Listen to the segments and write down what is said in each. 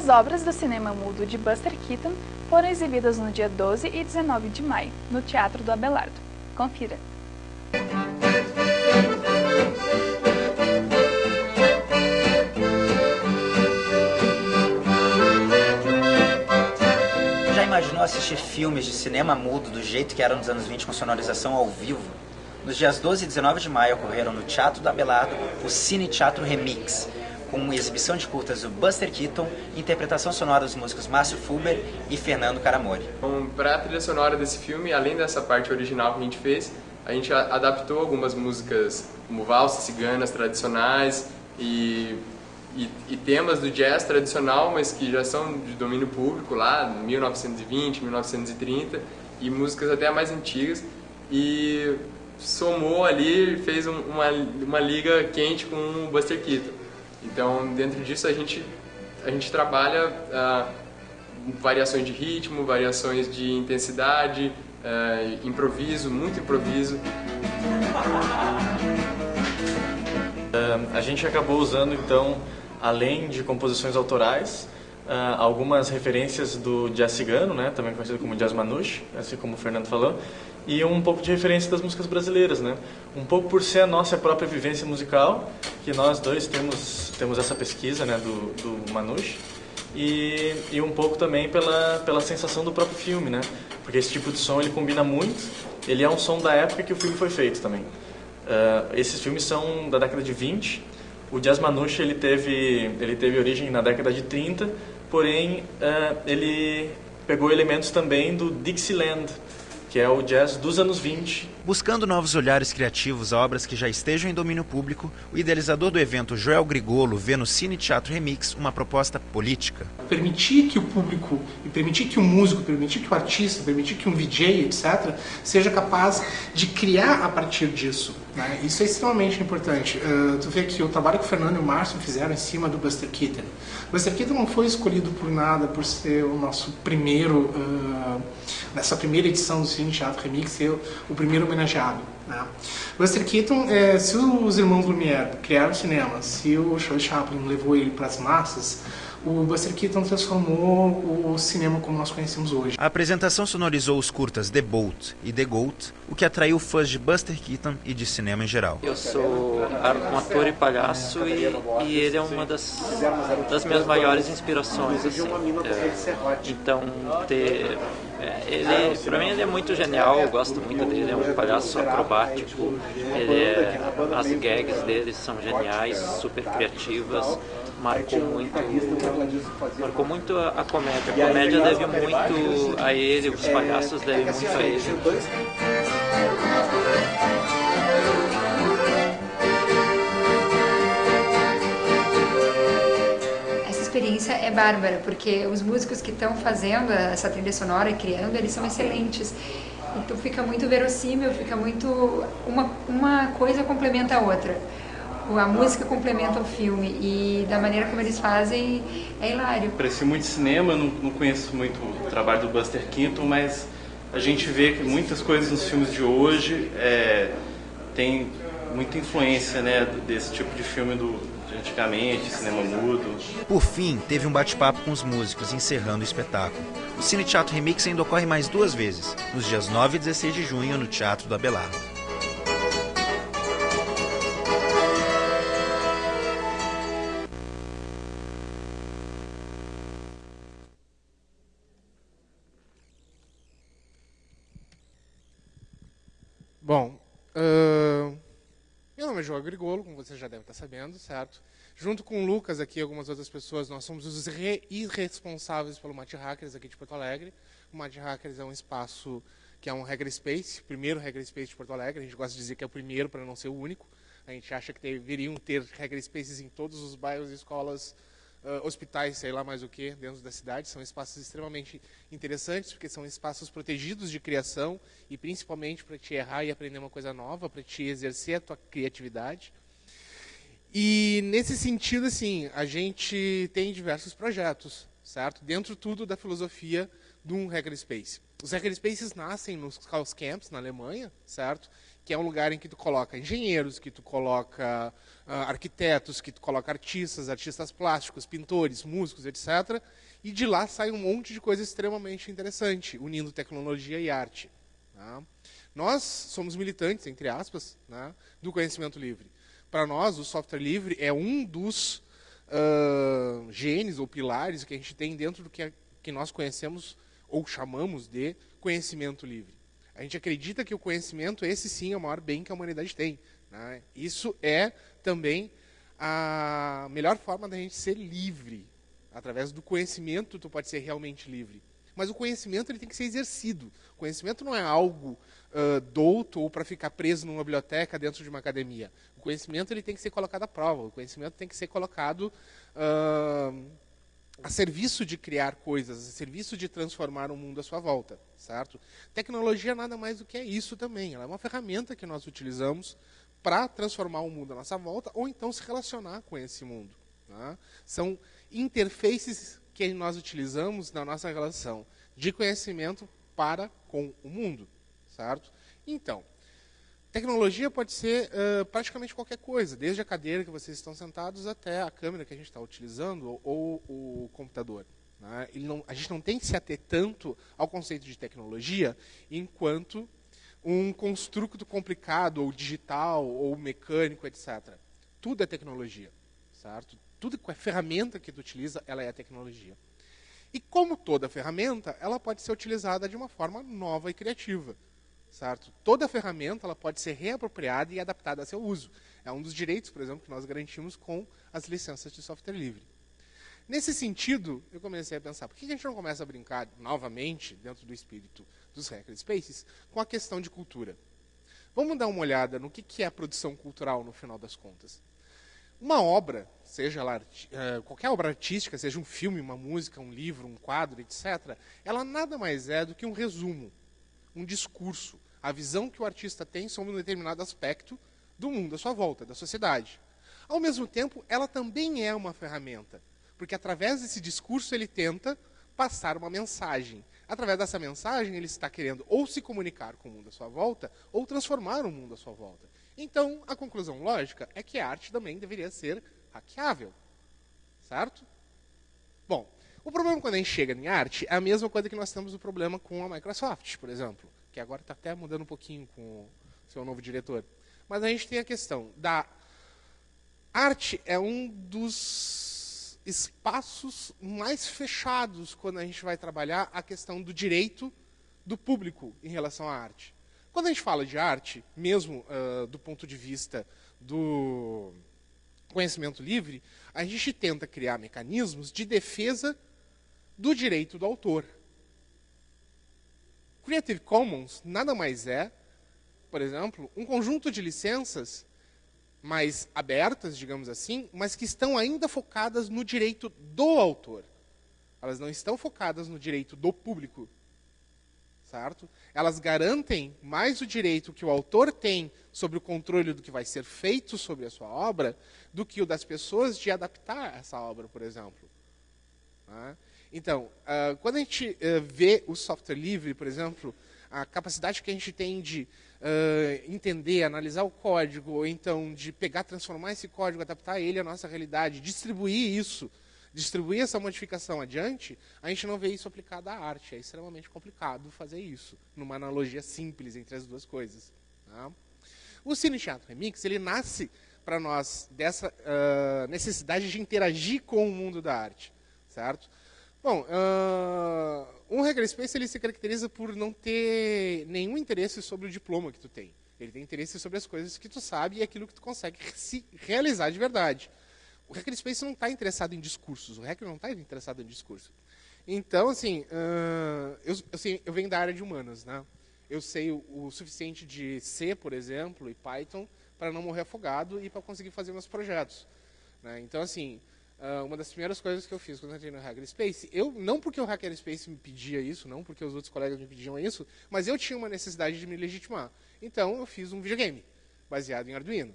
As obras do cinema mudo de Buster Keaton foram exibidas no dia 12 e 19 de maio, no Teatro do Abelardo. Confira! Já imaginou assistir filmes de cinema mudo do jeito que eram nos anos 20 com sonorização ao vivo? Nos dias 12 e 19 de maio ocorreram no Teatro do Abelardo o Cine Teatro Remix, com uma exibição de curtas do Buster Keaton, interpretação sonora dos músicos Márcio Fulber e Fernando Caramori. Para a trilha sonora desse filme, além dessa parte original que a gente fez, a gente adaptou algumas músicas como valsas ciganas tradicionais e temas do jazz tradicional, mas que já são de domínio público lá, 1920, 1930, e músicas até mais antigas, e somou ali, fez uma liga quente com o Buster Keaton. Então, dentro disso, a gente trabalha variações de ritmo, variações de intensidade, improviso, muito improviso. A gente acabou usando, então, além de composições autorais, algumas referências do jazz cigano, né, também conhecido como jazz manouche, assim como o Fernando falou, e um pouco de referência das músicas brasileiras, né? Um pouco por ser a nossa própria vivência musical, que nós dois temos essa pesquisa, né, do manouche, e um pouco também pela sensação do próprio filme, né? Porque esse tipo de som ele combina muito, ele é um som da época que o filme foi feito também. Esses filmes são da década de 20, o jazz manouche ele teve origem na década de 30, porém ele pegou elementos também do Dixieland, que é o jazz dos anos 20. Buscando novos olhares criativos a obras que já estejam em domínio público, o idealizador do evento, Joel Grigolo, vê no Cine Teatro Remix uma proposta política. Permitir que o público, e permitir que o músico, permitir que o artista, permitir que um VJ, etc., seja capaz de criar a partir disso, né? Isso é extremamente importante. Tu vê que o trabalho que o Fernando e o Márcio fizeram em cima do Buster Keaton. O Buster Keaton não foi escolhido por nada, por ser o nosso primeiro, nessa primeira edição do Cine Teatro Remix, ser o primeiro homenageado, né? Buster Keaton, se os irmãos Lumière criaram o cinema, se o Charlie Chaplin levou ele para as massas, o Buster Keaton transformou o cinema como nós conhecemos hoje. A apresentação sonorizou os curtas The Bolt e The Goat, o que atraiu fãs de Buster Keaton e de cinema em geral. Eu sou um ator e palhaço e ele é uma das minhas maiores inspirações, assim. Então, para mim ele é muito genial, eu gosto muito dele, ele é um palhaço acrobático, as gags dele são geniais, super criativas. Marcou muito a comédia. A comédia deve muito a ele, os palhaços devem muito a ele. Essa experiência é bárbara, porque os músicos que estão fazendo essa trilha sonora e criando, eles são excelentes. Então fica muito verossímil, fica muito... Uma coisa complementa a outra. A música complementa o filme e da maneira como eles fazem é hilário. Aprecio muito cinema, não conheço muito o trabalho do Buster Keaton, mas a gente vê que muitas coisas nos filmes de hoje tem muita influência, né, desse tipo de filme de antigamente, cinema mudo. Por fim, teve um bate-papo com os músicos, encerrando o espetáculo. O Cine Teatro Remix ainda ocorre mais 2 vezes, nos dias 9 e 16 de junho no Teatro do Abelardo. Bom, meu nome é João Grigolo, como você já deve estar sabendo, certo? Junto com o Lucas aqui e algumas outras pessoas, nós somos os irresponsáveis pelo Mad Hackers aqui de Porto Alegre. O Mad Hackers é um espaço que é um hackerspace, o primeiro hackerspace de Porto Alegre. A gente gosta de dizer que é o primeiro para não ser o único. A gente acha que deveriam ter hackerspaces em todos os bairros, escolas, hospitais, sei lá mais o que, dentro da cidade. São espaços extremamente interessantes, porque são espaços protegidos de criação e principalmente para te errar e aprender uma coisa nova, para te exercer a tua criatividade. E nesse sentido, assim, a gente tem diversos projetos, certo? Dentro tudo da filosofia de um hackerspace. Os hackerspaces nascem nos Chaos Camps, na Alemanha, certo? Que é um lugar em que tu coloca engenheiros, que tu coloca arquitetos, que tu coloca artistas plásticos, pintores, músicos, etc. E de lá sai um monte de coisa extremamente interessante, unindo tecnologia e arte. Tá? Nós somos militantes, entre aspas, né, do conhecimento livre. Para nós, o software livre é um dos genes ou pilares que a gente tem dentro do que nós conhecemos ou chamamos de conhecimento livre. A gente acredita que o conhecimento, esse sim, é o maior bem que a humanidade tem. Né? Isso é também a melhor forma da gente ser livre. Através do conhecimento, tu pode ser realmente livre. Mas o conhecimento ele tem que ser exercido. O conhecimento não é algo douto ou para ficar preso numa biblioteca dentro de uma academia. O conhecimento ele tem que ser colocado à prova. O conhecimento tem que ser colocado a serviço de criar coisas, a serviço de transformar o mundo à sua volta, certo? Tecnologia nada mais do que é isso também. Ela é uma ferramenta que nós utilizamos para transformar o mundo à nossa volta ou então se relacionar com esse mundo. Tá? São interfaces que nós utilizamos na nossa relação de conhecimento para com o mundo, certo? Então, tecnologia pode ser praticamente qualquer coisa, desde a cadeira que vocês estão sentados até a câmera que a gente está utilizando ou o computador. Né? A gente não tem que se ater tanto ao conceito de tecnologia enquanto um construto complicado, ou digital, ou mecânico, etc. Tudo é tecnologia, certo? Tudo que é ferramenta que tu utiliza, ela é tecnologia. E como toda ferramenta, ela pode ser utilizada de uma forma nova e criativa. Certo? Toda ferramenta ela pode ser reapropriada e adaptada a seu uso. É um dos direitos, por exemplo, que nós garantimos com as licenças de software livre. Nesse sentido, eu comecei a pensar, por que a gente não começa a brincar novamente, dentro do espírito dos hackerspaces, com a questão de cultura? Vamos dar uma olhada no que é a produção cultural no final das contas. Uma obra, seja ela, qualquer obra artística, seja um filme, uma música, um livro, um quadro, etc., ela nada mais é do que um resumo, um discurso, a visão que o artista tem sobre um determinado aspecto do mundo à sua volta, da sociedade. Ao mesmo tempo, ela também é uma ferramenta, porque através desse discurso ele tenta passar uma mensagem. Através dessa mensagem ele está querendo ou se comunicar com o mundo à sua volta, ou transformar o mundo à sua volta. Então, a conclusão lógica é que a arte também deveria ser hackeável. Certo? Bom, o problema quando a gente chega em arte é a mesma coisa que nós temos o problema com a Microsoft, por exemplo, que agora está até mudando um pouquinho com o seu novo diretor. Mas a gente tem a questão da arte é um dos espaços mais fechados quando a gente vai trabalhar a questão do direito do público em relação à arte. Quando a gente fala de arte, mesmo do ponto de vista do conhecimento livre, a gente tenta criar mecanismos de defesa do direito do autor. Creative Commons nada mais é, por exemplo, um conjunto de licenças mais abertas, digamos assim, mas que estão ainda focadas no direito do autor. Elas não estão focadas no direito do público. Certo? Elas garantem mais o direito que o autor tem sobre o controle do que vai ser feito sobre a sua obra do que o das pessoas de adaptar essa obra, por exemplo. Tá? Então, quando a gente vê o software livre, por exemplo, a capacidade que a gente tem de entender, analisar o código, ou então de pegar, transformar esse código, adaptar ele à nossa realidade, distribuir isso, distribuir essa modificação adiante, a gente não vê isso aplicado à arte. É extremamente complicado fazer isso, numa analogia simples entre as duas coisas. Tá? O Cine Teatro Remix, ele nasce para nós dessa necessidade de interagir com o mundo da arte. Certo? Bom, um hackerspace ele se caracteriza por não ter nenhum interesse sobre o diploma que tu tem. Ele tem interesse sobre as coisas que tu sabe e aquilo que tu consegue se realizar de verdade. O hackerspace não está interessado em discursos, o hacker não está interessado em discurso. Então, assim, eu venho da área de humanas, né? Eu sei o suficiente de C, por exemplo, e Python, para não morrer afogado e para conseguir fazer meus projetos. Né? Então, assim, uma das primeiras coisas que eu fiz quando eu entrei no hackerspace, não porque o hackerspace me pedia isso, não porque os outros colegas me pediam isso, mas eu tinha uma necessidade de me legitimar. Então, eu fiz um videogame baseado em Arduino.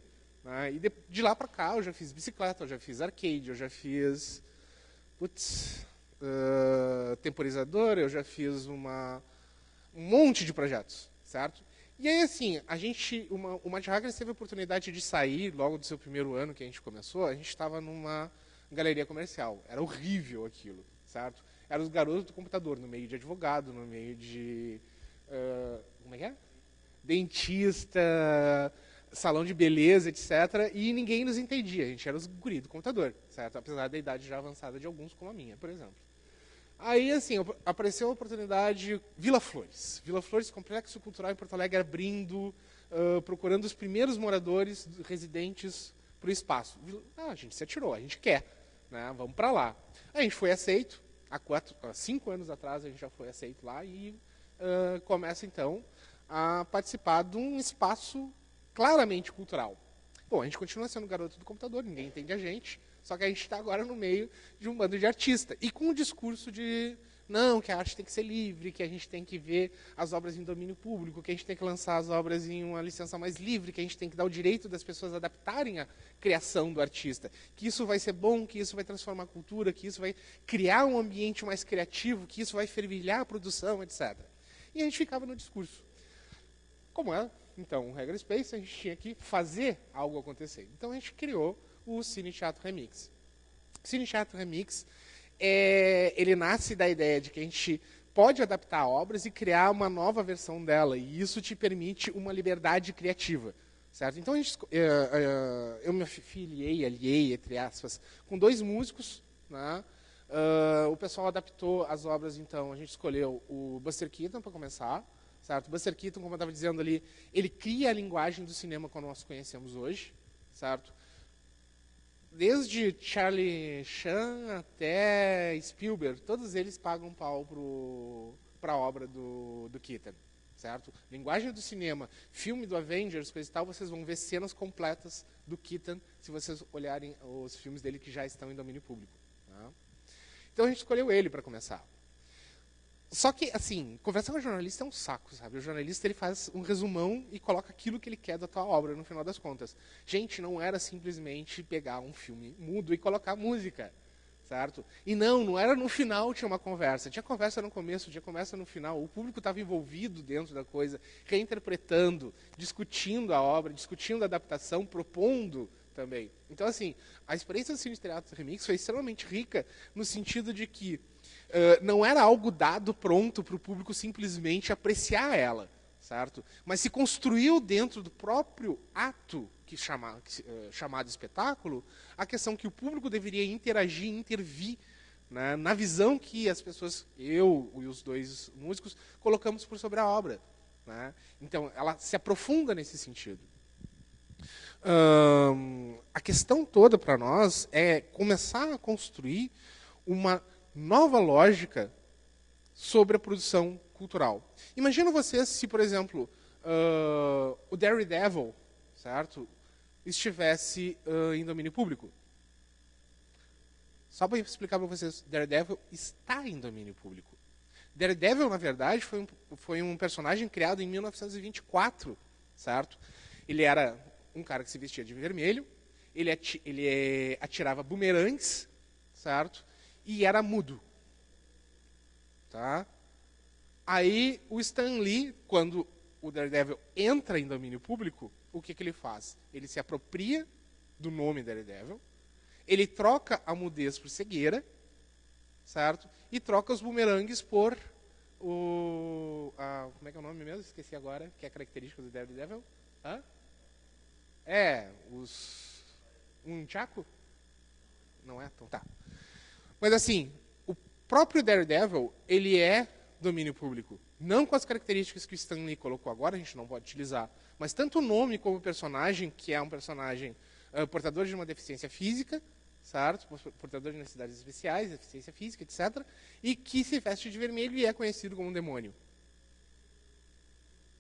E de lá para cá eu já fiz bicicleta, eu já fiz arcade, eu já fiz temporizador, eu já fiz um monte de projetos, certo? E aí, assim, o Mad Hackers teve a oportunidade de sair logo do seu primeiro ano que a gente começou, a gente estava numa galeria comercial. Era horrível aquilo, certo? Eram os garotos do computador, no meio de advogado, no meio de... como é que é? Dentista, salão de beleza, etc. E ninguém nos entendia. A gente era os guri do computador, certo? Apesar da idade já avançada de alguns, como a minha, por exemplo. Aí, assim, apareceu a oportunidade Vila Flores. Vila Flores, Complexo Cultural em Porto Alegre, abrindo, procurando os primeiros moradores, residentes para o espaço. A gente se atirou, a gente quer, né? Vamos para lá. A gente foi aceito, há 5 anos atrás a gente já foi aceito lá e começa, então, a participar de um espaço claramente cultural. Bom, a gente continua sendo garoto do computador, ninguém entende a gente, só que a gente está agora no meio de um bando de artistas. E com o discurso de, não, que a arte tem que ser livre, que a gente tem que ver as obras em domínio público, que a gente tem que lançar as obras em uma licença mais livre, que a gente tem que dar o direito das pessoas adaptarem a criação do artista. Que isso vai ser bom, que isso vai transformar a cultura, que isso vai criar um ambiente mais criativo, que isso vai fervilhar a produção, etc. E a gente ficava no discurso. Como é, então, o Regra Space, a gente tinha que fazer algo acontecer. Então a gente criou o Cine Teatro Remix. O Cine Teatro Remix, ele nasce da ideia de que a gente pode adaptar obras e criar uma nova versão dela, e isso te permite uma liberdade criativa. Certo? Então eu me aliei, entre aspas, com 2 músicos, né? O pessoal adaptou as obras, então a gente escolheu o Buster Keaton para começar. Certo? Buster Keaton, como eu estava dizendo ali, ele cria a linguagem do cinema como nós conhecemos hoje, certo? Desde Charlie Chan até Spielberg, todos eles pagam pau para a obra do Keaton, certo? Linguagem do cinema, filme do Avengers, coisa e tal, vocês vão ver cenas completas do Keaton se vocês olharem os filmes dele que já estão em domínio público. Tá? Então a gente escolheu ele para começar. Só que, assim, conversar com o jornalista é um saco, sabe? O jornalista, ele faz um resumão e coloca aquilo que ele quer da tua obra, no final das contas. Gente, não era simplesmente pegar um filme mudo e colocar música, certo? E não era no final tinha uma conversa. Tinha conversa no começo, tinha conversa no final. O público estava envolvido dentro da coisa, reinterpretando, discutindo a obra, discutindo a adaptação, propondo também. Então, assim, a experiência do Cine Teatro Remix foi extremamente rica no sentido de que não era algo dado pronto para o público simplesmente apreciar ela, certo? Mas se construiu dentro do próprio ato chamado espetáculo a questão que o público deveria interagir, intervir, né, na visão que as pessoas, eu e os 2 músicos, colocamos por sobre a obra. Né? Então, ela se aprofunda nesse sentido. A questão toda para nós é começar a construir uma nova lógica sobre a produção cultural. Imagina vocês se, por exemplo, o Daredevil, certo, estivesse em domínio público. Só para explicar para vocês, Daredevil está em domínio público. Daredevil, na verdade, foi um personagem criado em 1924, certo? Ele era um cara que se vestia de vermelho, ele atirava bumerangues, certo? E era mudo. Tá? Aí o Stan Lee, quando o Daredevil entra em domínio público, o que ele faz? Ele se apropria do nome Daredevil, ele troca a mudez por cegueira, certo? E troca os bumerangues por como é que é o nome mesmo? Esqueci agora, que é característica do Daredevil. Hã? Um chaco? Não é? Então tá. Mas assim, o próprio Daredevil, ele é domínio público. Não com as características que o Stan Lee colocou agora, a gente não pode utilizar. Mas tanto o nome como o personagem, que é um personagem portador de uma deficiência física, certo? Portador de necessidades especiais, deficiência física, etc. E que se veste de vermelho e é conhecido como um demônio.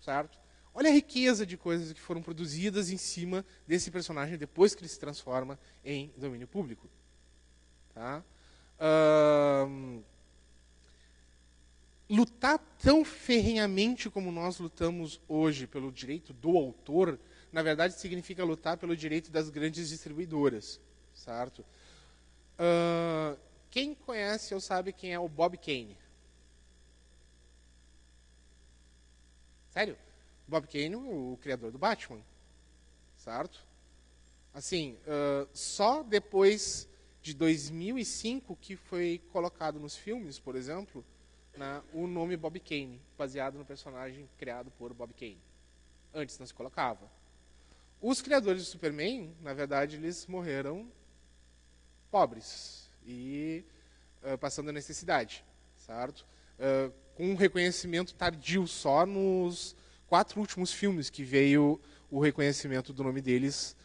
Certo? Olha a riqueza de coisas que foram produzidas em cima desse personagem depois que ele se transforma em domínio público. Tá? Lutar tão ferrenhamente como nós lutamos hoje pelo direito do autor, na verdade significa lutar pelo direito das grandes distribuidoras, certo? Quem conhece ou sabe quem é o Bob Kane? Sério? Bob Kane, o criador do Batman. Certo? Assim, só depois de 2005 que foi colocado nos filmes, por exemplo, né, o nome Bob Kane, baseado no personagem criado por Bob Kane. Antes não se colocava. Os criadores do Superman, na verdade, eles morreram pobres e passando necessidade, certo? Com um reconhecimento tardio, só nos 4 últimos filmes que veio o reconhecimento do nome deles,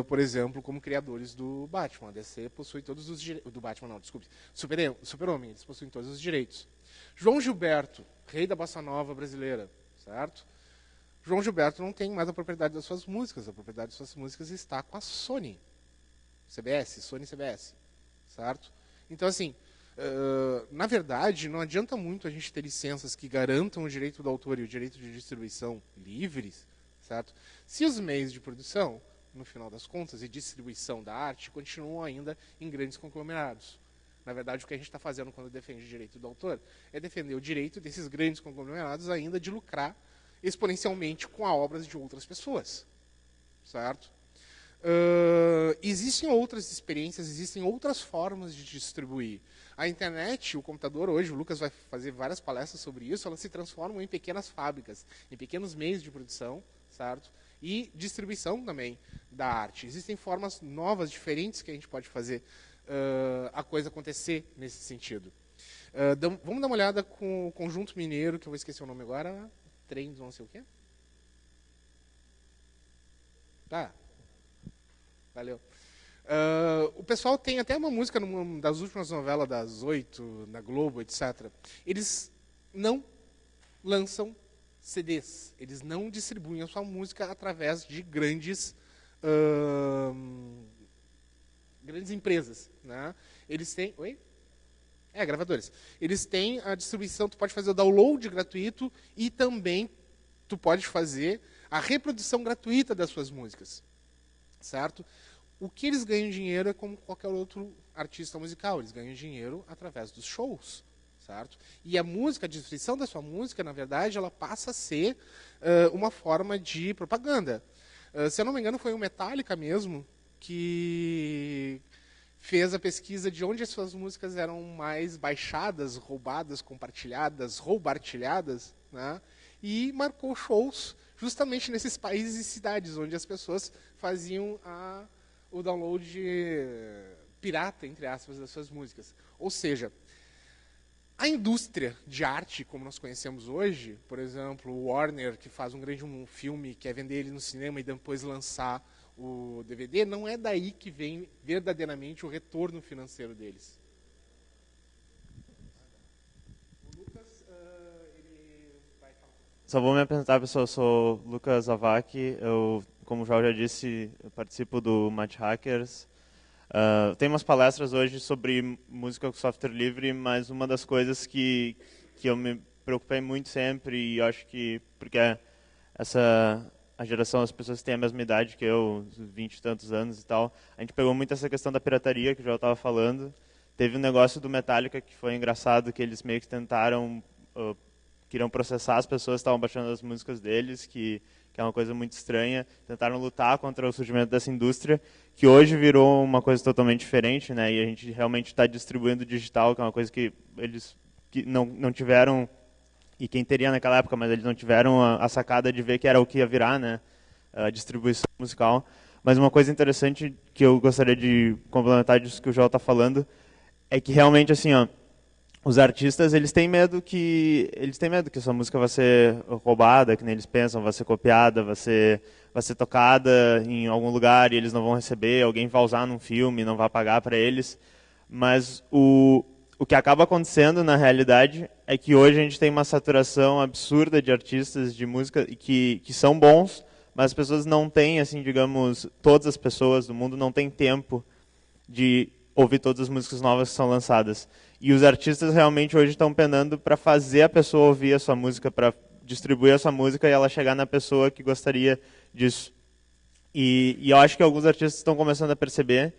por exemplo, como criadores do Batman. A DC possui todos os direitos. Do Batman, não, desculpe. Super-Homem, eles possuem todos os direitos. João Gilberto, rei da bossa nova brasileira, certo? João Gilberto não tem mais a propriedade das suas músicas. A propriedade das suas músicas está com a Sony. Sony CBS, certo? Então, assim, na verdade, não adianta muito a gente ter licenças que garantam o direito do autor e o direito de distribuição livres, certo? Se os meios de produção, no final das contas, e distribuição da arte continuam ainda em grandes conglomerados. Na verdade, o que a gente está fazendo quando defende o direito do autor é defender o direito desses grandes conglomerados ainda de lucrar exponencialmente com as obras de outras pessoas, certo? Existem outras experiências, existem outras formas de distribuir. A internet, o computador hoje, o Lucas vai fazer várias palestras sobre isso, elas se transformam em pequenas fábricas, em pequenos meios de produção, certo? E distribuição também da arte. Existem formas novas, diferentes que a gente pode fazer a coisa acontecer nesse sentido. Vamos dar uma olhada com o Conjunto Mineiro, que eu vou esquecer o nome agora. Trem do não sei o quê? Tá. Valeu. O pessoal tem até uma música numa das últimas novelas das 8, na Globo, etc. Eles não lançam CDs. Eles não distribuem a sua música através de grandes empresas, né? Eles têm... Oi? Gravadores. Eles têm a distribuição, tu pode fazer o download gratuito e também tu pode fazer a reprodução gratuita das suas músicas, certo? O que eles ganham dinheiro é como qualquer outro artista musical, eles ganham dinheiro através dos shows, certo? E a música, a distribuição da sua música, na verdade, ela passa a ser uma forma de propaganda. Se eu não me engano, foi o Metallica mesmo que fez a pesquisa de onde as suas músicas eram mais baixadas, roubadas, compartilhadas, roubartilhadas, né? E marcou shows justamente nesses países e cidades onde as pessoas faziam o download pirata, entre aspas, das suas músicas. Ou seja, a indústria de arte, como nós conhecemos hoje, por exemplo, o Warner, que faz um filme, quer vender ele no cinema e depois lançar o DVD, não é daí que vem verdadeiramente o retorno financeiro deles. O Lucas, ele vai falar. Só vou me apresentar, pessoal. Eu sou Lucas Avac. Eu, como o João já disse, eu participo do Match Hackers. Tem umas palestras hoje sobre música com software livre, mas uma das coisas que eu me preocupei muito sempre, e acho que porque a geração das pessoas que têm a mesma idade que eu, 20 e tantos anos e tal, a gente pegou muito essa questão da pirataria, que eu já estava falando. Teve um negócio do Metallica que foi engraçado, que eles meio que queriam processar as pessoas que estavam baixando as músicas deles, que é uma coisa muito estranha. Tentaram lutar contra o surgimento dessa indústria, que hoje virou uma coisa totalmente diferente, né? E a gente realmente está distribuindo digital, que é uma coisa que eles não tiveram, e quem teria naquela época, mas eles não tiveram a sacada de ver que era o que ia virar, né? A distribuição musical. Mas uma coisa interessante que eu gostaria de complementar disso que o João está falando é que realmente, assim, ó, os artistas, eles têm medo que sua música vai ser roubada, que nem eles pensam, vai ser copiada, vai ser tocada em algum lugar e eles não vão receber, alguém vai usar num filme, não vai pagar para eles. Mas o que acaba acontecendo, na realidade, é que hoje a gente tem uma saturação absurda de artistas de música que são bons, mas as pessoas não têm, assim, digamos, todas as pessoas do mundo não têm tempo de ouvir todas as músicas novas que são lançadas. E os artistas realmente hoje estão penando para fazer a pessoa ouvir a sua música, para distribuir a sua música e ela chegar na pessoa que gostaria disso. E eu acho que alguns artistas estão começando a perceber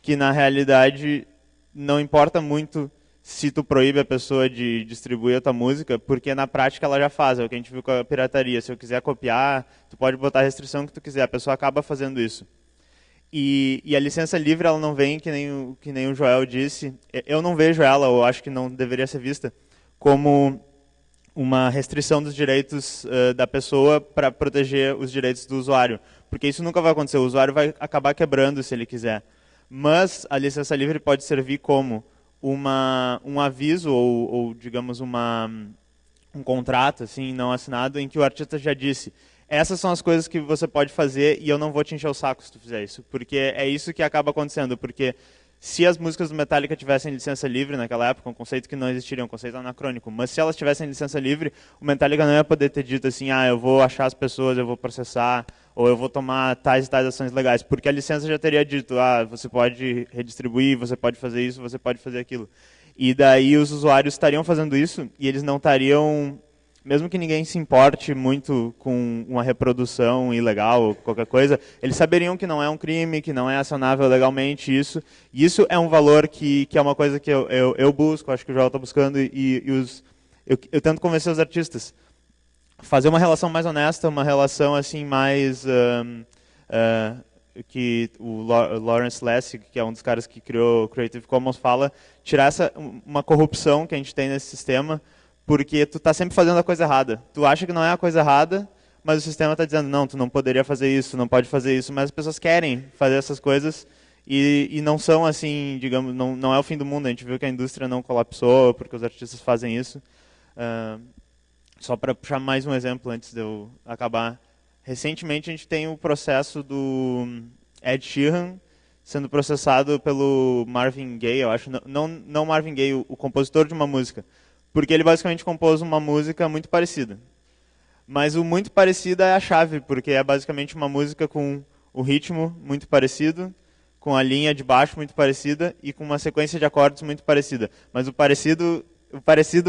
que, na realidade, não importa muito se tu proíbe a pessoa de distribuir a tua música, porque na prática ela já faz, é o que a gente viu com a pirataria. Se eu quiser copiar, tu pode botar a restrição que tu quiser, a pessoa acaba fazendo isso. E a licença livre, ela não vem, que nem o Joel disse, eu não vejo ela, ou acho que não deveria ser vista, como uma restrição dos direitos da pessoa para proteger os direitos do usuário. Porque isso nunca vai acontecer, o usuário vai acabar quebrando se ele quiser. Mas a licença livre pode servir como um aviso ou digamos, um contrato assim, não assinado, em que o artista já disse: essas são as coisas que você pode fazer e eu não vou te encher o saco se tu fizer isso. Porque é isso que acaba acontecendo. Porque se as músicas do Metallica tivessem licença livre naquela época, um conceito que não existiria, um conceito anacrônico, mas se elas tivessem licença livre, o Metallica não ia poder ter dito assim: eu vou achar as pessoas, eu vou processar, ou eu vou tomar tais e tais ações legais, porque a licença já teria dito: você pode redistribuir, você pode fazer isso, você pode fazer aquilo. E daí os usuários estariam fazendo isso e eles não estariam, mesmo que ninguém se importe muito com uma reprodução ilegal ou qualquer coisa, eles saberiam que não é um crime, que não é acionável legalmente isso. E isso é um valor que é uma coisa que eu busco, acho que o Joel está buscando, eu tento convencer os artistas. Fazer uma relação mais honesta, uma relação assim mais... que o Lawrence Lessig, que é um dos caras que criou o Creative Commons, fala, tirar uma corrupção que a gente tem nesse sistema, porque tu está sempre fazendo a coisa errada. Tu acha que não é a coisa errada, mas o sistema está dizendo: não, tu não poderia fazer isso, não pode fazer isso, mas as pessoas querem fazer essas coisas e não são assim, digamos, não é o fim do mundo. A gente viu que a indústria não colapsou porque os artistas fazem isso. Só para puxar mais um exemplo antes de eu acabar. Recentemente a gente tem o processo do Ed Sheeran sendo processado pelo Marvin Gaye, eu acho, não Marvin Gaye, o compositor de uma música, porque ele basicamente compôs uma música muito parecida. Mas o muito parecida é a chave, porque é basicamente uma música com o ritmo muito parecido, com a linha de baixo muito parecida e com uma sequência de acordes muito parecida. Mas o parecido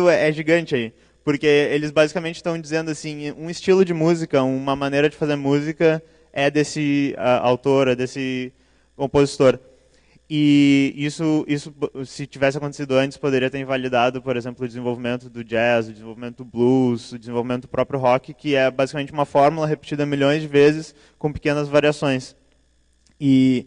é gigante aí. Porque eles basicamente estão dizendo assim, um estilo de música, uma maneira de fazer música é desse autor, é desse compositor. E isso, se tivesse acontecido antes, poderia ter invalidado, por exemplo, o desenvolvimento do jazz, o desenvolvimento do blues, o desenvolvimento do próprio rock, que é basicamente uma fórmula repetida milhões de vezes com pequenas variações. E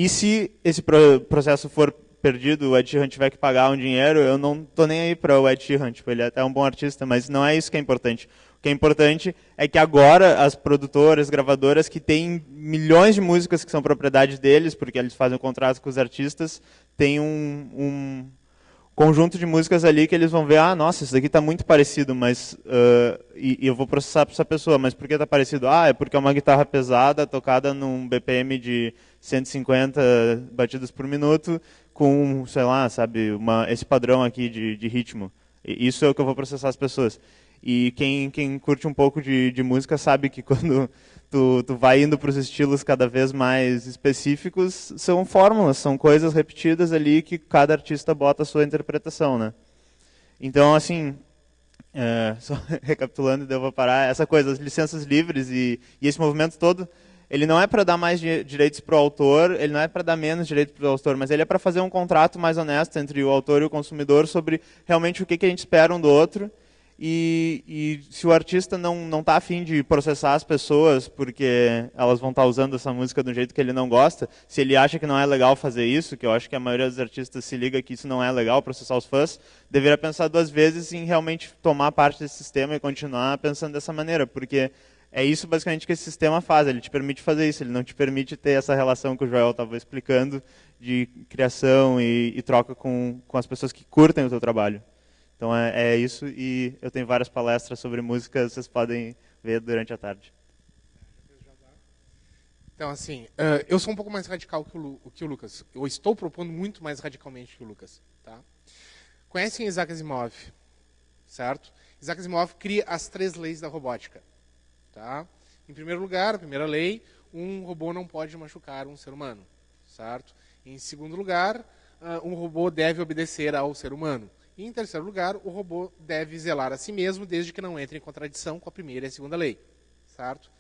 se esse processo for perdido, o Ed Sheeran tiver que pagar um dinheiro, eu não estou nem aí para o Ed Sheeran, tipo, ele é até um bom artista, mas não é isso que é importante. O que é importante é que agora as produtoras, gravadoras, que têm milhões de músicas que são propriedade deles, porque eles fazem um contrato com os artistas, têm um conjunto de músicas ali que eles vão ver: nossa, isso daqui está muito parecido, mas e eu vou processar para essa pessoa, mas por que está parecido? É porque é uma guitarra pesada, tocada num BPM de 150 batidas por minuto, com, sei lá, sabe, esse padrão aqui de ritmo. E isso é o que eu vou processar as pessoas. E quem curte um pouco de música sabe que quando tu vai indo para os estilos cada vez mais específicos, são fórmulas, são coisas repetidas ali que cada artista bota a sua interpretação, né? Então, assim, só recapitulando, eu vou parar, essa coisa, as licenças livres e esse movimento todo, ele não é para dar mais direitos para o autor, ele não é para dar menos direitos para o autor, mas ele é para fazer um contrato mais honesto entre o autor e o consumidor sobre realmente o que a gente espera um do outro. E se o artista não está afim de processar as pessoas porque elas vão estar usando essa música do jeito que ele não gosta, se ele acha que não é legal fazer isso, que eu acho que a maioria dos artistas se liga que isso não é legal, processar os fãs, deveria pensar duas vezes em realmente tomar parte desse sistema e continuar pensando dessa maneira, porque é isso basicamente que esse sistema faz, ele te permite fazer isso, ele não te permite ter essa relação que o Joel estava explicando de criação e troca com as pessoas que curtem o teu trabalho. Então é isso, e eu tenho várias palestras sobre música, vocês podem ver durante a tarde. Então, assim, eu sou um pouco mais radical que o Lucas. Eu estou propondo muito mais radicalmente que o Lucas. Tá? Conhecem Isaac Asimov, certo? Isaac Asimov cria as 3 leis da robótica. Tá? Em primeiro lugar, a primeira lei, um robô não pode machucar um ser humano. Certo? Em segundo lugar, um robô deve obedecer ao ser humano. E, em terceiro lugar, o robô deve zelar a si mesmo, desde que não entre em contradição com a primeira e a segunda lei. Certo?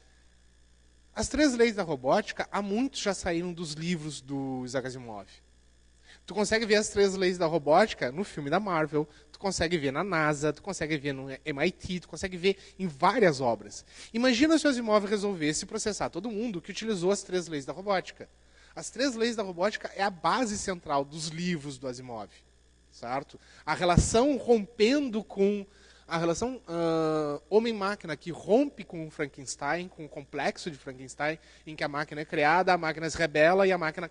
As 3 leis da robótica, há muitos já saíram dos livros do Isaac Asimov. Tu consegue ver as 3 leis da robótica no filme da Marvel, tu consegue ver na NASA, tu consegue ver no MIT, tu consegue ver em várias obras. Imagina se o Asimov resolvesse processar todo mundo que utilizou as 3 leis da robótica. As 3 leis da robótica é a base central dos livros do Asimov, certo? A relação rompendo com... A relação homem-máquina que rompe com o Frankenstein, com o complexo de Frankenstein, em que a máquina é criada, a máquina se rebela e a máquina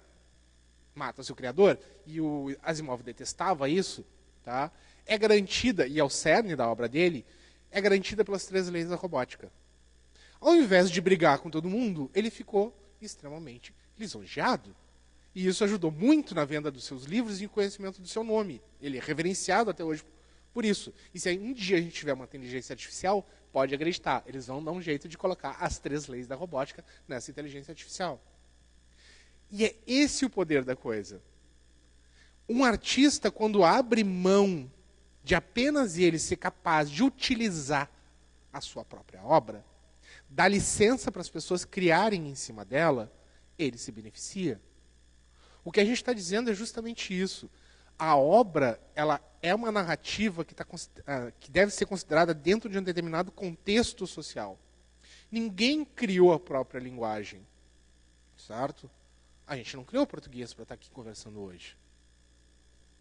mata seu criador, e o Asimov detestava isso, tá? É garantida, e é o cerne da obra dele, é garantida pelas 3 leis da robótica. Ao invés de brigar com todo mundo, ele ficou extremamente lisonjeado. E isso ajudou muito na venda dos seus livros e no conhecimento do seu nome. Ele é reverenciado até hoje por isso. E se um dia a gente tiver uma inteligência artificial, pode acreditar, eles vão dar um jeito de colocar as 3 leis da robótica nessa inteligência artificial. E é esse o poder da coisa. Um artista, quando abre mão de apenas ele ser capaz de utilizar a sua própria obra, dá licença para as pessoas criarem em cima dela, ele se beneficia. O que a gente está dizendo é justamente isso. A obra, ela é uma narrativa que deve ser considerada dentro de um determinado contexto social. Ninguém criou a própria linguagem, certo? A gente não criou o português para estar aqui conversando hoje.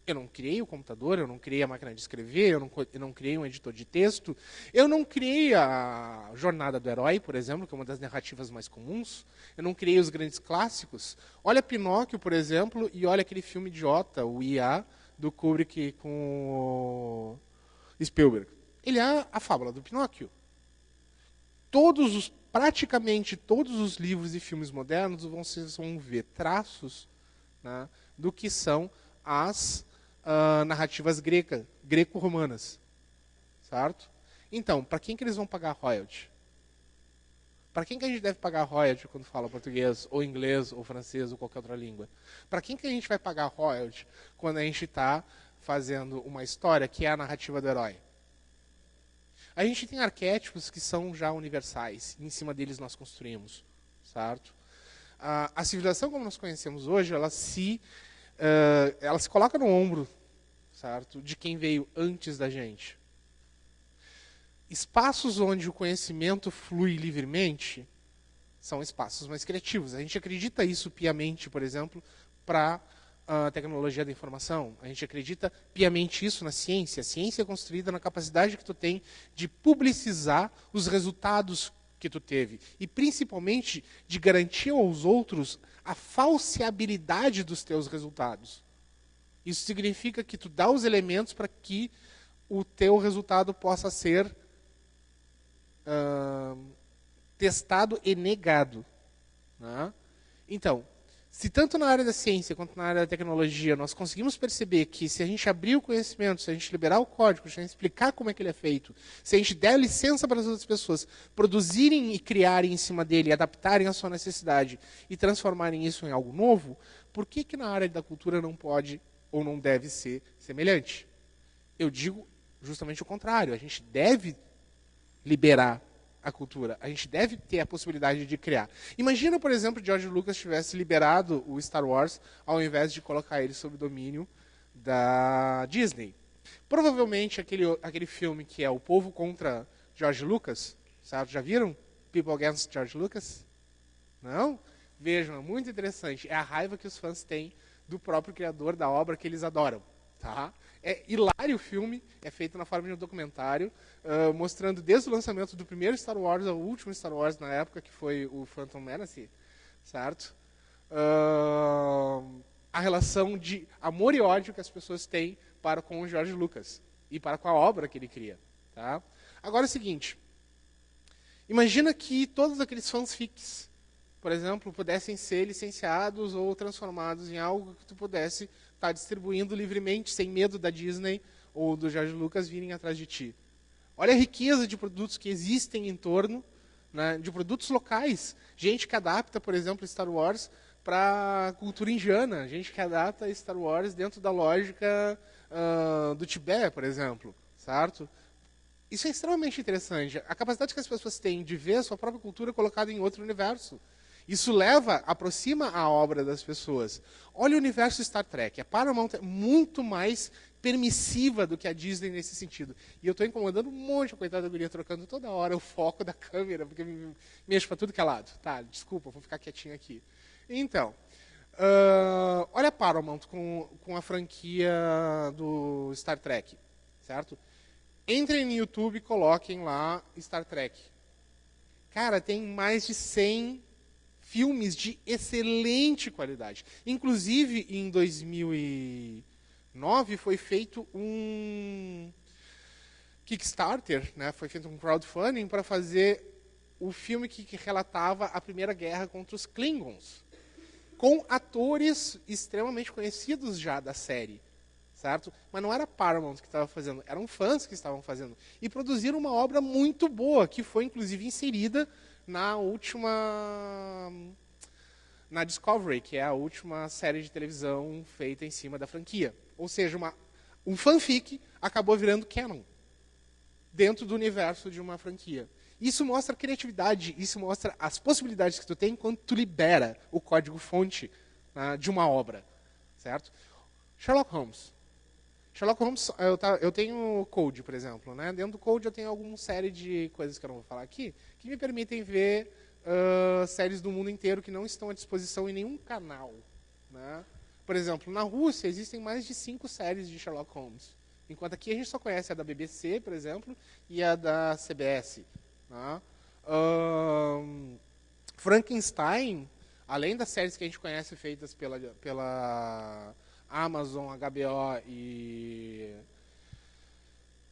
Eu não criei o computador, eu não criei a máquina de escrever, eu não criei um editor de texto, eu não criei a Jornada do Herói, por exemplo, que é uma das narrativas mais comuns, eu não criei os grandes clássicos. Olha Pinóquio, por exemplo, e olha aquele filme idiota, o IA, do Kubrick com o Spielberg. Ele é a fábula do Pinóquio. Praticamente todos os livros e filmes modernos vocês vão ver traços, né, do que são as narrativas greco-romanas, certo? Então, para quem que eles vão pagar royalty? Para quem que a gente deve pagar royalty quando fala português, ou inglês, ou francês, ou qualquer outra língua? Para quem que a gente vai pagar royalty quando a gente está fazendo uma história que é a narrativa do herói? A gente tem arquétipos que são já universais, e em cima deles nós construímos, certo? A civilização como nós conhecemos hoje, ela se coloca no ombro, certo, de quem veio antes da gente. Espaços onde o conhecimento flui livremente são espaços mais criativos. A gente acredita isso piamente, por exemplo, para a tecnologia da informação. A gente acredita piamente isso na ciência. A ciência é construída na capacidade que tu tem de publicizar os resultados que tu teve. E, principalmente, de garantir aos outros a falseabilidade dos teus resultados. Isso significa que tu dá os elementos para que o teu resultado possa ser testado e negado. Né? Então, se tanto na área da ciência quanto na área da tecnologia nós conseguimos perceber que se a gente abrir o conhecimento, se a gente liberar o código, se a gente explicar como é que ele é feito, se a gente der licença para as outras pessoas produzirem e criarem em cima dele, adaptarem à sua necessidade e transformarem isso em algo novo, por que que na área da cultura não pode ou não deve ser semelhante? Eu digo justamente o contrário. A gente deve liberar a cultura. A gente deve ter a possibilidade de criar. Imagina, por exemplo, George Lucas tivesse liberado o Star Wars ao invés de colocar ele sob domínio da Disney. Provavelmente aquele filme que é O Povo contra George Lucas, certo? Já viram? People Against George Lucas? Não? Vejam, é muito interessante. É a raiva que os fãs têm do próprio criador da obra que eles adoram. Tá? É hilário o filme, é feito na forma de um documentário, mostrando desde o lançamento do primeiro Star Wars ao último Star Wars na época, que foi o Phantom Menace, certo? A relação de amor e ódio que as pessoas têm para com o George Lucas e para com a obra que ele cria. Tá? Agora é o seguinte, imagina que todos aqueles fanfics, por exemplo, pudessem ser licenciados ou transformados em algo que tu pudesse estar distribuindo livremente, sem medo da Disney ou do George Lucas virem atrás de ti. Olha a riqueza de produtos que existem em torno, né, de produtos locais. Gente que adapta, por exemplo, Star Wars para a cultura indiana. Gente que adapta Star Wars dentro da lógica do Tibete, por exemplo. Certo? Isso é extremamente interessante. A capacidade que as pessoas têm de ver a sua própria cultura colocada em outro universo. Isso aproxima a obra das pessoas. Olha o universo Star Trek. A Paramount é muito mais permissiva do que a Disney nesse sentido. E eu estou incomodando um monte a coitada da guria, trocando toda hora o foco da câmera, porque me mexo para tudo que é lado. Tá, desculpa, vou ficar quietinho aqui. Então, olha a Paramount com a franquia do Star Trek, certo? Entrem no YouTube e coloquem lá Star Trek. Cara, tem mais de 100 filmes de excelente qualidade. Inclusive, em 2009, foi feito um Kickstarter, né? Foi feito um crowdfunding para fazer o filme que relatava a Primeira Guerra contra os Klingons, com atores extremamente conhecidos já da série, certo? Mas não era a Paramount que estava fazendo, eram fãs que estavam fazendo. E produziram uma obra muito boa, que foi, inclusive, inserida na Discovery, que é a última série de televisão feita em cima da franquia. Ou seja, um fanfic acabou virando canon dentro do universo de uma franquia. Isso mostra a criatividade, isso mostra as possibilidades que tu tem quando tu libera o código-fonte, né, de uma obra, certo? Sherlock Holmes. Sherlock Holmes, eu tenho o Code, por exemplo. Né? Dentro do Code eu tenho alguma série de coisas que eu não vou falar aqui, que me permitem ver séries do mundo inteiro que não estão à disposição em nenhum canal. Né? Por exemplo, na Rússia existem mais de 5 séries de Sherlock Holmes. Enquanto aqui a gente só conhece a da BBC, por exemplo, e a da CBS. Né? Frankenstein, além das séries que a gente conhece feitas pela Amazon, HBO e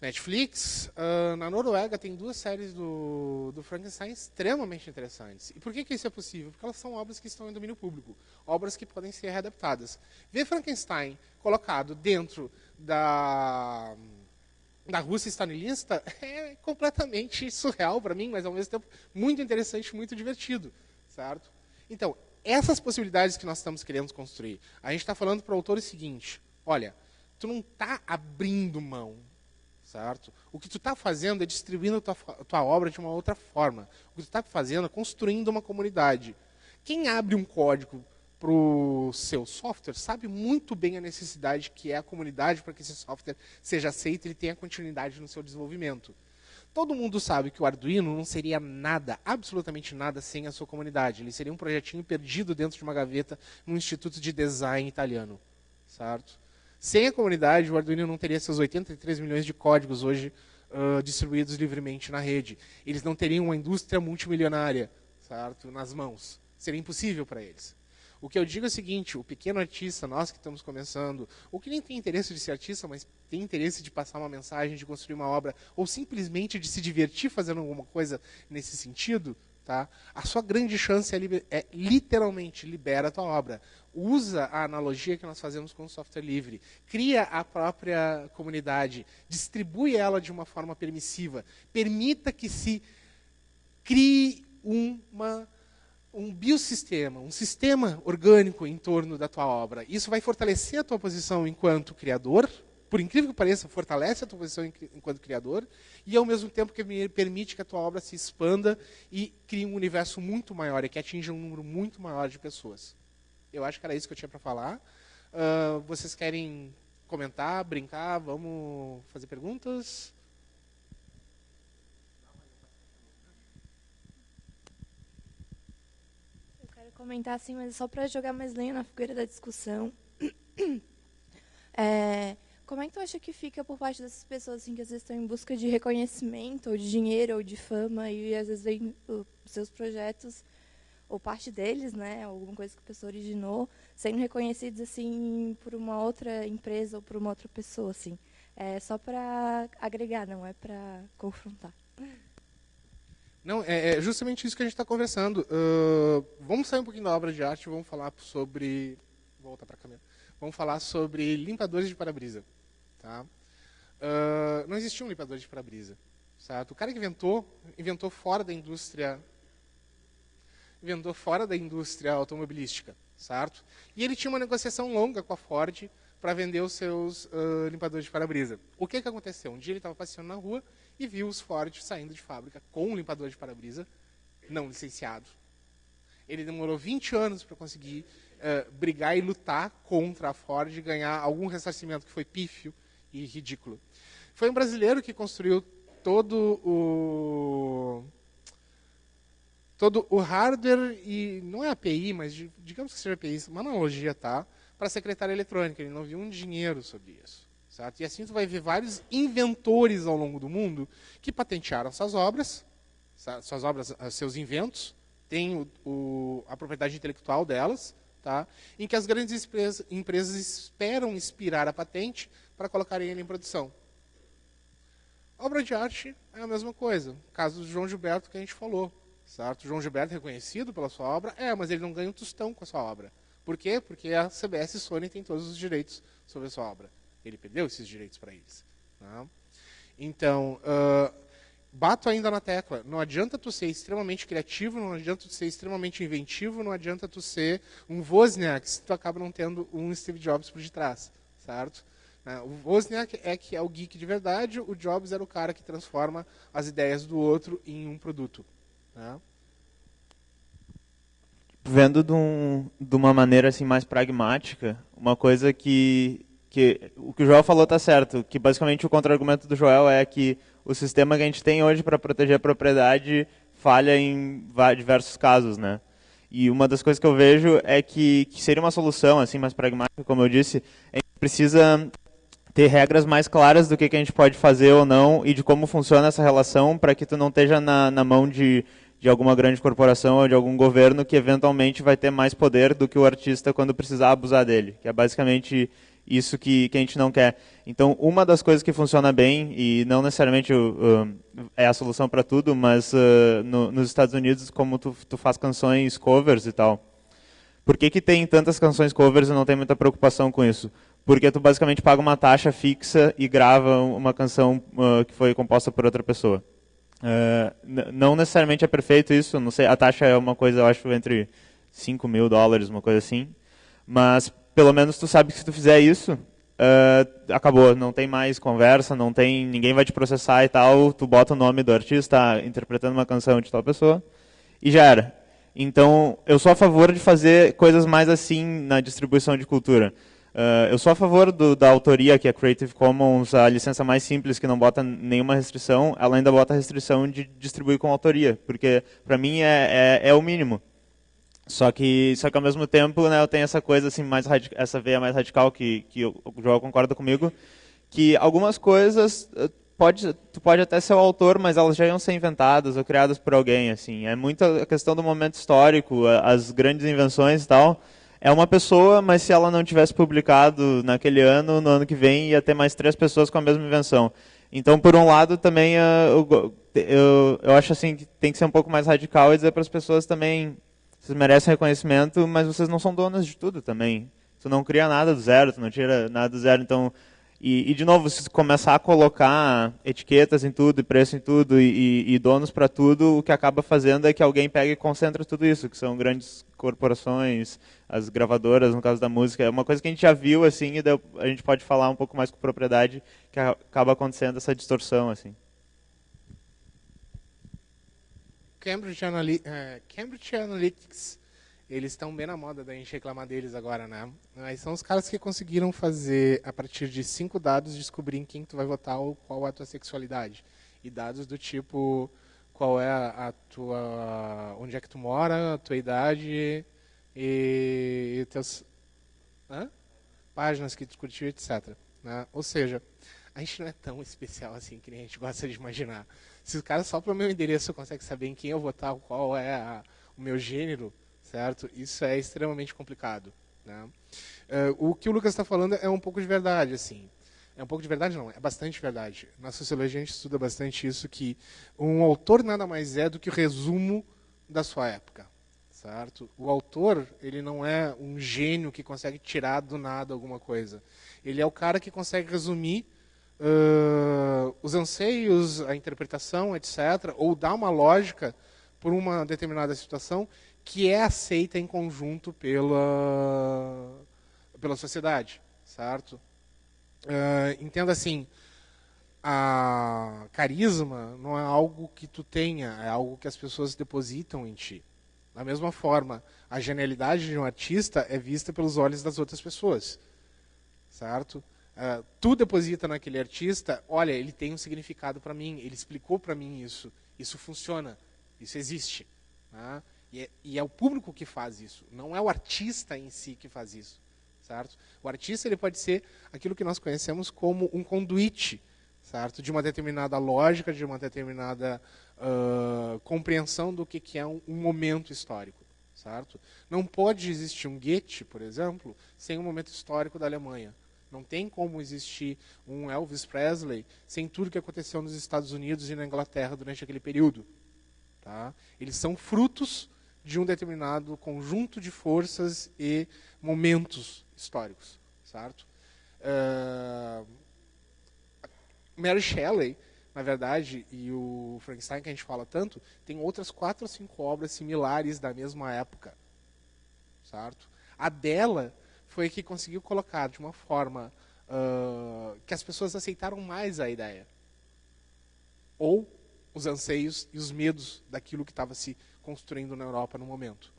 Netflix, na Noruega tem 2 séries do Frankenstein extremamente interessantes. E por que isso é possível? Porque elas são obras que estão em domínio público, obras que podem ser readaptadas. Ver Frankenstein colocado dentro da Rússia stalinista é completamente surreal para mim, mas ao mesmo tempo muito interessante, muito divertido, certo? Então, essas possibilidades que nós estamos querendo construir. A gente está falando para o autor o seguinte: olha, tu não está abrindo mão, certo? O que tu está fazendo é distribuindo a tua obra de uma outra forma. O que tu está fazendo é construindo uma comunidade. Quem abre um código para o seu software sabe muito bem a necessidade que é a comunidade para que esse software seja aceito e ele tenha continuidade no seu desenvolvimento. Todo mundo sabe que o Arduino não seria nada, absolutamente nada, sem a sua comunidade. Ele seria um projetinho perdido dentro de uma gaveta num instituto de design italiano, certo? Sem a comunidade, o Arduino não teria seus 83 milhões de códigos hoje distribuídos livremente na rede. Eles não teriam uma indústria multimilionária, certo, nas mãos. Seria impossível para eles. O que eu digo é o seguinte: o pequeno artista, nós que estamos começando, ou que nem tem interesse de ser artista, mas tem interesse de passar uma mensagem, de construir uma obra, ou simplesmente de se divertir fazendo alguma coisa nesse sentido, tá? A sua grande chance é literalmente libera a tua obra. Usa a analogia que nós fazemos com o software livre. Cria a própria comunidade. Distribui ela de uma forma permissiva. Permita que se crie um biossistema, um sistema orgânico em torno da tua obra. Isso vai fortalecer a tua posição enquanto criador, por incrível que pareça, fortalece a tua posição enquanto criador, e ao mesmo tempo que permite que a tua obra se expanda e crie um universo muito maior e que atinja um número muito maior de pessoas. Eu acho que era isso que eu tinha para falar. Vocês querem comentar, brincar? Vamos fazer perguntas? Comentar assim, mas só para jogar mais lenha na fogueira da discussão. Como é que tu acha que fica por parte dessas pessoas assim, que às vezes estão em busca de reconhecimento, ou de dinheiro, ou de fama, e às vezes vem os seus projetos, ou parte deles, né, alguma coisa que a pessoa originou, sendo reconhecidos assim por uma outra empresa ou por uma outra pessoa, assim. É só para agregar, não é para confrontar. Não, é justamente isso que a gente está conversando. Vamos sair um pouquinho da obra de arte e vamos falar sobre... Volta para a câmera. Vamos falar sobre limpadores de para-brisa. Tá? Não existia um limpador de para-brisa. Certo? O cara que inventou fora da indústria automobilística. Certo? E ele tinha uma negociação longa com a Ford para vender os seus limpadores de para-brisa. O que aconteceu? Um dia ele estava passeando na rua e viu os Ford saindo de fábrica com um limpador de para-brisa não licenciado. Ele demorou 20 anos para conseguir brigar e lutar contra a Ford e ganhar algum ressarcimento que foi pífio e ridículo. Foi um brasileiro que construiu todo o hardware, e não é API, mas digamos que seja API, uma analogia, tá? Para a secretária eletrônica. Ele não viu um dinheiro sobre isso. Certo? E assim tu vai ver vários inventores ao longo do mundo que patentearam suas obras, seus inventos, têm a propriedade intelectual delas, tá? Em que as grandes empresas esperam expirar a patente para colocarem ele em produção. Obra de arte é a mesma coisa. O caso do João Gilberto que a gente falou. Certo? O João Gilberto é reconhecido pela sua obra, mas ele não ganha um tostão com a sua obra. Por quê? Porque a CBS e Sony têm todos os direitos sobre a sua obra. Ele perdeu esses direitos para eles. Tá? Então, bato ainda na tecla. Não adianta tu ser extremamente criativo, não adianta tu ser extremamente inventivo, não adianta tu ser um Wozniak, se tu acaba não tendo um Steve Jobs por detrás. Certo? O Wozniak que é o geek de verdade, o Jobs era o cara que transforma as ideias do outro em um produto. Vendo de uma maneira assim mais pragmática, uma coisa que o que o Joel falou está certo, que basicamente o contra-argumento do Joel é que o sistema que a gente tem hoje para proteger a propriedade falha em diversos casos, né? E uma das coisas que eu vejo é que seria uma solução assim mais pragmática, como eu disse, a gente precisa ter regras mais claras do que a gente pode fazer ou não e de como funciona essa relação para que tu não esteja na mão de alguma grande corporação ou de algum governo que eventualmente vai ter mais poder do que o artista quando precisar abusar dele, que é basicamente isso que a gente não quer. Então, uma das coisas que funciona bem, e não necessariamente é a solução para tudo, mas nos Estados Unidos, como tu faz canções covers e tal, por que tem tantas canções covers e não tem muita preocupação com isso? Porque tu basicamente paga uma taxa fixa e grava uma canção que foi composta por outra pessoa. Não necessariamente é perfeito isso, não sei, a taxa é uma coisa, eu acho, entre $5.000, uma coisa assim, mas pelo menos tu sabe que se tu fizer isso, acabou, não tem mais conversa, ninguém vai te processar e tal, tu bota o nome do artista interpretando uma canção de tal pessoa e já era. Então, eu sou a favor de fazer coisas mais assim na distribuição de cultura. Eu sou a favor da autoria, que é Creative Commons, a licença mais simples, que não bota nenhuma restrição, ela ainda bota a restrição de distribuir com autoria, porque para mim é o mínimo. Só que ao mesmo tempo, né, eu tenho essa coisa assim, essa veia mais radical que o João concorda comigo, que algumas coisas tu pode até ser o autor, mas elas já iam ser inventadas ou criadas por alguém. Assim. É muito a questão do momento histórico, as grandes invenções e tal. É uma pessoa, mas se ela não tivesse publicado naquele ano, no ano que vem ia ter mais 3 pessoas com a mesma invenção. Então, por um lado, também eu acho assim que tem que ser um pouco mais radical e dizer para as pessoas também, vocês merecem reconhecimento, mas vocês não são donas de tudo também. Tu não cria nada do zero, tu não tira nada do zero. Então, e de novo, se começar a colocar etiquetas em tudo, e preço em tudo, e donos para tudo, o que acaba fazendo é que alguém pega e concentra tudo isso, que são grandes corporações, as gravadoras, no caso da música. É uma coisa que a gente já viu, assim, e a gente pode falar um pouco mais com propriedade, que acaba acontecendo essa distorção, assim. Cambridge Analytics, eles estão bem na moda da gente reclamar deles agora, né? Mas são os caras que conseguiram fazer, a partir de 5 dados, descobrir em quem tu vai votar ou qual é a tua sexualidade. E dados do tipo, qual é a tua, onde é que tu mora, a tua idade e teus páginas que tu curtiu, etc. Né? Ou seja, a gente não é tão especial assim que nem a gente gosta de imaginar. Se o cara só pelo meu endereço consegue saber em quem eu votar, qual é o meu gênero, certo? Isso é extremamente complicado. Né? O que o Lucas está falando é um pouco de verdade, assim. É um pouco de verdade, não, é bastante verdade. Na sociologia a gente estuda bastante isso, que um autor nada mais é do que o resumo da sua época. Certo? O autor, ele não é um gênio que consegue tirar do nada alguma coisa. Ele é o cara que consegue resumir os anseios, a interpretação, etc., ou dar uma lógica por uma determinada situação que é aceita em conjunto pela sociedade, certo? Entenda assim, a carisma não é algo que tu tenha, é algo que as pessoas depositam em ti. Da mesma forma, a genialidade de um artista é vista pelos olhos das outras pessoas, certo? Tu deposita naquele artista, olha, ele tem um significado para mim, ele explicou para mim isso funciona, isso existe. Né? E é o público que faz isso, não é o artista em si que faz isso, certo? O artista ele pode ser aquilo que nós conhecemos como um conduíte, certo? De uma determinada lógica, de uma determinada compreensão do que é um momento histórico, certo? Não pode existir um Goethe, por exemplo, sem um momento histórico da Alemanha. Não tem como existir um Elvis Presley sem tudo que aconteceu nos Estados Unidos e na Inglaterra durante aquele período. Tá? Eles são frutos de um determinado conjunto de forças e momentos históricos, certo? Mary Shelley, na verdade, e o Frankenstein que a gente fala tanto, tem outras 4 ou 5 obras similares da mesma época, certo? A dela foi que conseguiu colocar de uma forma que as pessoas aceitaram mais a ideia, ou os anseios e os medos daquilo que estava se construindo na Europa no momento.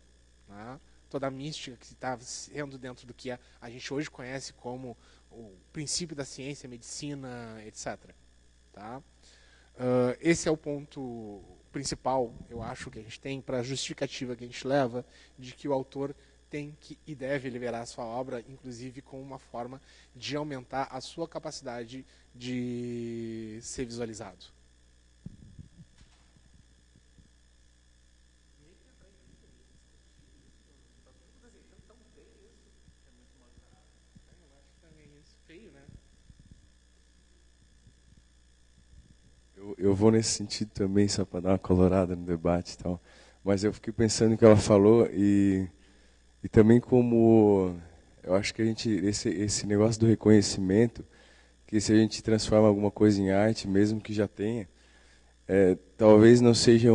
Né? Toda a mística que estava sendo dentro do que a gente hoje conhece como o princípio da ciência, medicina, etc. Tá? Esse é o ponto principal, eu acho, que a gente tem para a justificativa que a gente leva de que o autor tem que e deve liberar a sua obra, inclusive com uma forma de aumentar a sua capacidade de ser visualizado. Eu vou nesse sentido também, só para dar uma colorada no debate e tal. Mas eu fiquei pensando no que ela falou e também como eu acho que a gente esse negócio do reconhecimento, que se a gente transforma alguma coisa em arte, mesmo que já tenha, talvez não seja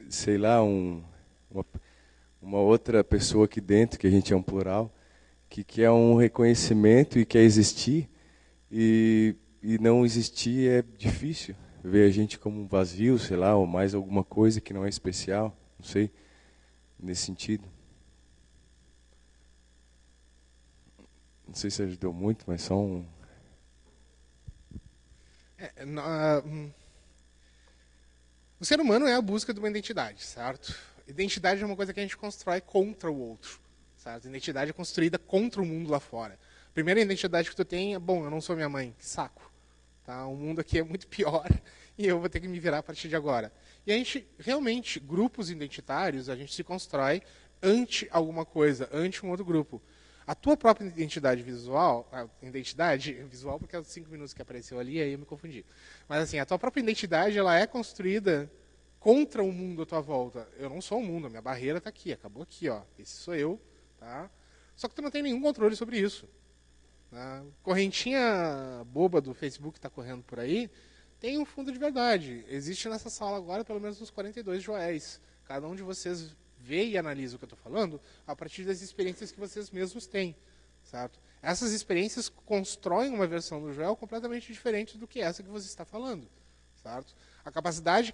sei lá, uma outra pessoa aqui dentro, que a gente é um plural, que quer um reconhecimento e quer existir, e não existir é difícil. Ver a gente como um vazio, sei lá, ou mais alguma coisa que não é especial, não sei, nesse sentido. Não sei se ajudou muito, mas só um... O ser humano é a busca de uma identidade, certo? Identidade é uma coisa que a gente constrói contra o outro, certo? Identidade é construída contra o mundo lá fora. A primeira identidade que tu tem é, bom, eu não sou minha mãe, que saco. Tá? O mundo aqui é muito pior e eu vou ter que me virar a partir de agora. E a gente, realmente, grupos identitários, a gente se constrói ante alguma coisa, ante um outro grupo. A tua própria identidade visual, porque é os 5 minutos que apareceu ali, aí eu me confundi. Mas assim, a tua própria identidade, ela é construída contra o mundo à tua volta. Eu não sou o mundo, a minha barreira está aqui, acabou aqui, ó. Esse sou eu, tá? Só que tu não tem nenhum controle sobre isso. A correntinha boba do Facebook que está correndo por aí tem um fundo de verdade. Existe nessa sala agora pelo menos uns 42 Joéis. Cada um de vocês vê e analisa o que eu estou falando a partir das experiências que vocês mesmos têm, certo? Essas experiências constroem uma versão do Joel completamente diferente do que essa que você está falando, certo? A capacidade,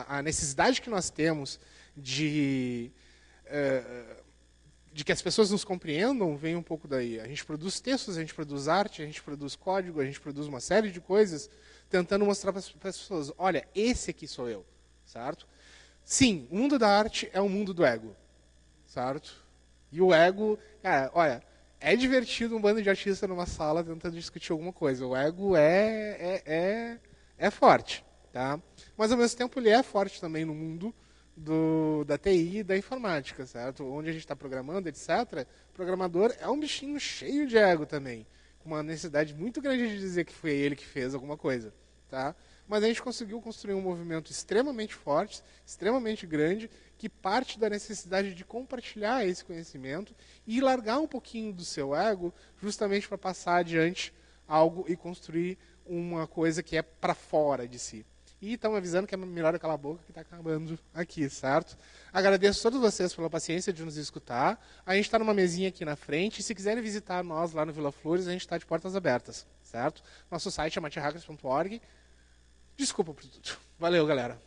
a necessidade que nós temos de que as pessoas nos compreendam vem um pouco daí. A gente produz textos, a gente produz arte, a gente produz código, a gente produz uma série de coisas tentando mostrar para as pessoas, olha, esse aqui sou eu, certo? Sim, o mundo da arte é o mundo do ego, certo? E o ego, cara, olha, é divertido um bando de artistas numa sala tentando discutir alguma coisa. O ego é forte, tá? Mas ao mesmo tempo ele é forte também no mundo da TI e da informática, certo? Onde a gente está programando, etc. O programador é um bichinho cheio de ego também, com uma necessidade muito grande de dizer que foi ele que fez alguma coisa, tá? Mas a gente conseguiu construir um movimento extremamente forte, extremamente grande, que parte da necessidade de compartilhar esse conhecimento e largar um pouquinho do seu ego, justamente para passar adiante algo e construir uma coisa que é para fora de si. E estão avisando que é melhor calar a boca que está acabando aqui, certo? Agradeço a todos vocês pela paciência de nos escutar. A gente está numa mesinha aqui na frente. E se quiserem visitar nós lá no Vila Flores, a gente está de portas abertas, certo? Nosso site é matihackers.org. Desculpa por tudo. Valeu, galera.